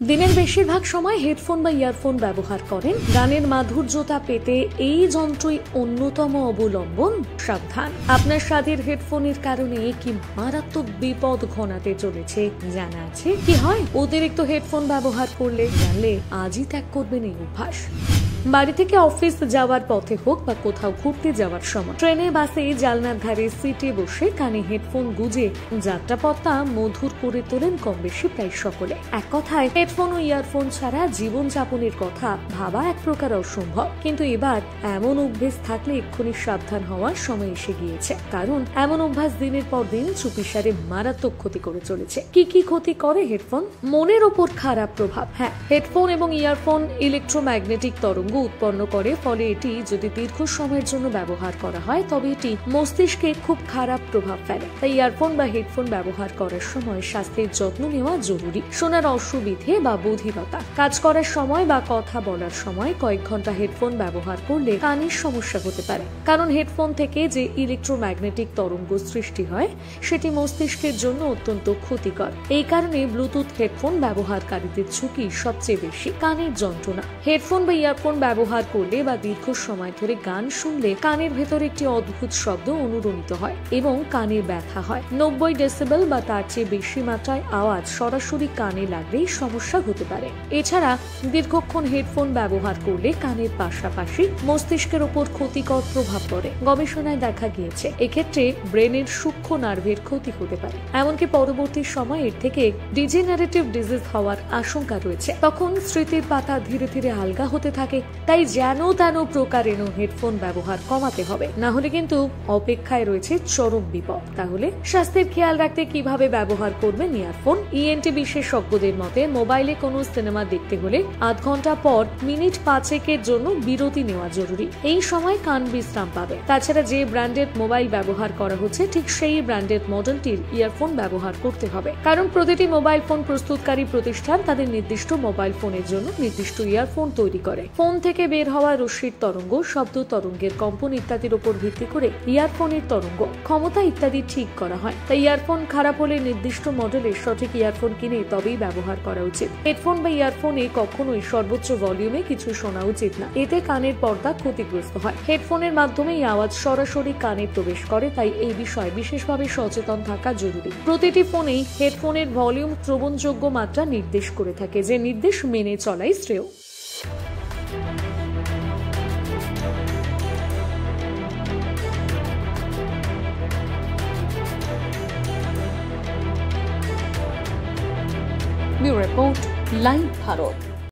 দিনের বেশিরভাগ সময় হেডফোন বা ইয়ারফোন ব্যবহার করেন। গানের মাধুর্যতা পেতে এই যন্ত্রই অন্যতম অবলম্বন। সাবধান, আপনার স্বাদের হেডফোনের কারণে কি মারাত্মক বিপদ ঘনাতে চলেছে জানা আছে? কি হয় অতিরিক্ত হেডফোন ব্যবহার করলে? জানলে আজই ত্যাগ করবেন এই অভ্যাস। বাড়ি থেকে অফিস যাওয়ার পথে হোক বা কোথাও ঘুরতে যাওয়ার সময়, ট্রেনে বাসে জানলার ধারে সিটে বসে কানে হেডফোন গুঁজে যাত্রাপথটা মধুর করে তোলেন কম বেশি প্রায় সকলে। এক কথায়, হেডফোন ও ইয়ারফোন ছাড়া জীবনযাপনের কথা ভাবা এক প্রকার অসম্ভব। কিন্তু এবার এমন অভ্যেস থাকলে এক্ষুনি সাবধান হওয়ার সময় এসে গিয়েছে, কারণ এমন অভ্যাস দিনের পর দিন চুপিসারে মারাত্মক ক্ষতি করে চলেছে। কি কি ক্ষতি করে হেডফোন? মনের ওপর খারাপ প্রভাব। হ্যাঁ, হেডফোন এবং ইয়ারফোন ইলেকট্রোম্যাগনেটিক তরঙ্গ উৎপন্ন করে, ফলে এটি যদি দীর্ঘ সময়ের জন্য ব্যবহার করা হয় তবে এটি মস্তিষ্কে খুব খারাপ প্রভাব ফেলে। তাই ইয়ারফোন বা হেডফোন ব্যবহার করার সময় স্বাস্থ্যের যত্ন নেওয়া জরুরি। শোনার অসুবিধে বা বধিরতা, কাজ করার সময় বা কথা বলার সময় কয়েক ঘন্টা হেডফোন ব্যবহার করলে কানের সমস্যা হতে পারে, কারণ হেডফোন থেকে যে ইলেকট্রোম্যাগনেটিক তরঙ্গ সৃষ্টি হয় সেটি মস্তিষ্কের জন্য অত্যন্ত ক্ষতিকর। এই কারণে ব্লুটুথ হেডফোন ব্যবহারকারীদের ঝুঁকি সবচেয়ে বেশি। কানের যন্ত্রণা, হেডফোন বা ইয়ারফোন ব্যবহার করলে বা দীর্ঘ সময় ধরে গান শুনলে কানের ভেতরে একটি অদ্ভুত শব্দ অনুরণিত হয় এবং কানে ব্যথা হয়। 90 ডেসিবেল বা তার চেয়ে বেশি মাত্রায় আওয়াজ সরাসরি কানে লাগলেই সমস্যা হতে পারে। এছাড়া দীর্ঘক্ষণ হেডফোন ব্যবহার করলে কানের পাশাপাশি মস্তিষ্কের উপর ক্ষতিকর প্রভাব পড়ে। গবেষণায় দেখা গিয়েছে এক্ষেত্রে ব্রেনের সূক্ষ্ম নার্ভের ক্ষতি হতে পারে, এমনকি পরবর্তী সময় এর থেকে ডিজেনারেটিভ ডিজিজ হওয়ার আশঙ্কা রয়েছে। তখন স্মৃতির পাতা ধীরে ধীরে আলগা হতে থাকে। তাই যেন তেন প্রকারেণ হেডফোন ব্যবহার কমাতে হবে, না হলে কিন্তু অপেক্ষায় রয়েছে চরম বিপদ। তাহলে স্বাস্থ্যের খেয়াল রাখতে কিভাবে ব্যবহার করবেন ইয়ারফোন? ইএনটি বিশেষজ্ঞদের মতে মোবাইলে কোনো সিনেমা দেখতে হলে আধ ঘন্টা পর মিনিট 5 জন্য বিরতি নেওয়া জরুরি। এই সময় কান বিশ্রাম পাবে। তাছাড়া যে ব্র্যান্ডের মোবাইল ব্যবহার করা হচ্ছে ঠিক সেই ব্র্যান্ডের মডেলটির ইয়ারফোন ব্যবহার করতে হবে, কারণ প্রতিটি মোবাইল ফোন প্রস্তুতকারী প্রতিষ্ঠান তাদের নির্দিষ্ট মোবাইল ফোনের জন্য নির্দিষ্ট ইয়ারফোন তৈরি করে। ফোন থেকে বের হওয়া রশ্মির তরঙ্গ, শব্দ তরঙ্গের কম্পন ইত্যাদির উপর ভিত্তি করে ইয়ারফোনের তরঙ্গ, ক্ষমতা ইত্যাদি ঠিক করা হয়। তাই ইয়ারফোন খারাপ হলে নির্দিষ্ট মডেলের সঠিক ইয়ারফোন কিনে তবেই ব্যবহার করা উচিত। হেডফোন বা ইয়ারফোনে কখনোই সর্বোচ্চ ভলিউমে কিছু শোনা উচিত না, এতে কানের পর্দা ক্ষতিগ্রস্ত হয়। হেডফোনের মাধ্যমে এই আওয়াজ সরাসরি কানে প্রবেশ করে, তাই এই বিষয়ে বিশেষভাবে সচেতন থাকা জরুরি। প্রতিটি ফোনেই হেডফোনের ভলিউম শ্রবণযোগ্য মাত্রা নির্দেশ করে থাকে, যে নির্দেশ মেনে চলাই শ্রেয়। Bureau report, live Bharat.